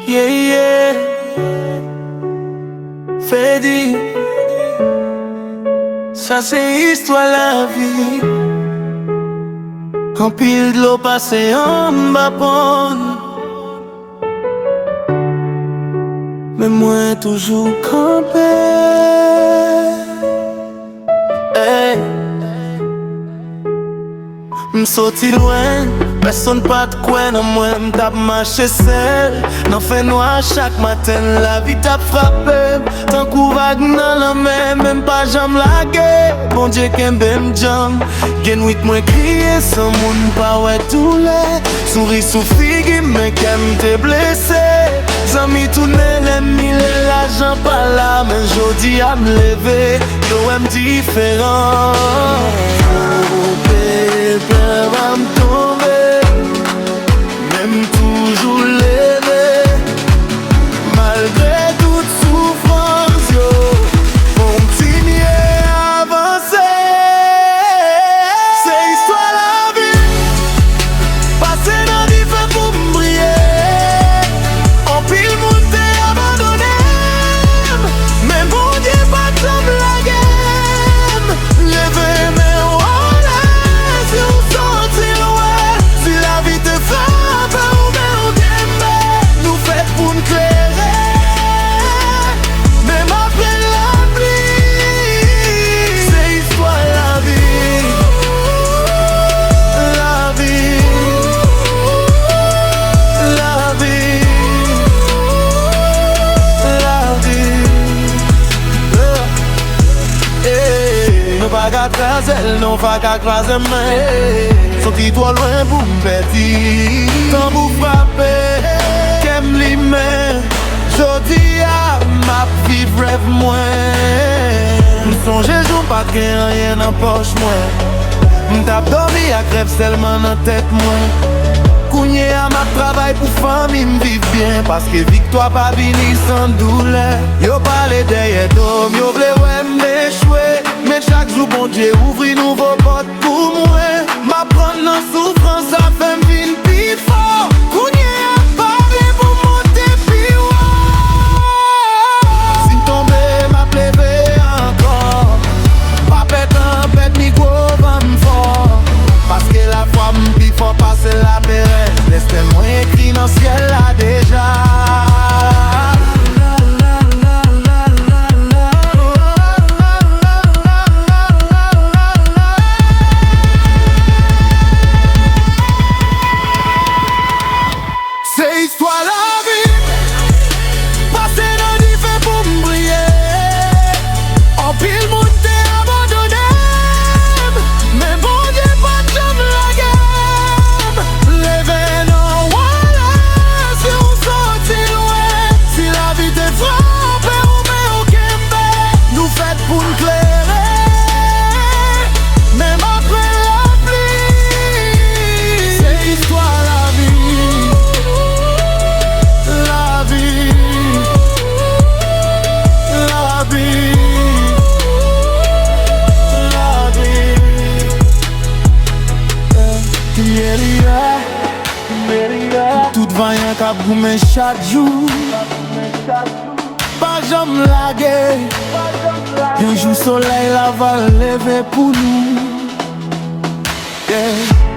Yeah, yeah. Fedi, ça c'est histoire la vie. En pile de l'eau passée en bas pond. Mais moi toujours campé. Hey. M'sorti loin, personne pas de quoi dans moi, m'tap marché seul. N'en fait noir chaque matin, la vie t'a frappé. Tant qu'ou vague dans la mer, même pas j'aime la guerre. Bon Dieu qu'un bem jam, gen huit moi crier sans moun pas ouais tous les. Souris sous figue, mais qu'aime t'es blessé. Zami tourne les mille, l'argent pas là, mais jodi à me lever, yo aime différent. Peur va me tomber, même toujours lever, malgré toute souffrance, yo, continuer à avancer. C'est histoire la vie, passer dans des feux pour me briller. En pile monter, abandonner, mais mon Dieu pas comme la game. Lever mes non va qu'à croiser main. Sorti trop loin pour m'pétir. Tant pour frapper, qu'aime les mains. Jodi à ma vie rêve moins. M'songe jour pas que rien en poche moins. M'tap dormi à crève seulement dans tête moins. Kounye à ma travail pour famille m'vive bien. Parce que victoire pas vini sans douleur. Yo parle derrière d'homme, yo vle ouais m'échouer. Mais chaque jour bon Dieu ouvre nouveau porte pour moi. M'apprendre dans souffrance, ça fait m'vine plus fort. Kounye à parler pour monter plus haut. Si m'tombe, m'a levé encore. Pas pète en pète, micro va m'fort. Parce que la foi m'pis fort passer la pérenne. Laisse-moi écrit dans le ciel là déjà. C'est histoire la vie, passer dans des feux pour me briller. En pile monter, abandonner, mais bon Dieu pas de j'aime la game. Lever non, voilà, si on sortit loin. Si la vie te frappe, on met au kembe. Nous faites pour nous clairer, même après la pluie. C'est histoire la vie. La vie, la vie, la vie. Tout vaillant qu'a boumé chaque jour. Pas jamais laguer. Un jour soleil la va lever pour nous. Yeah.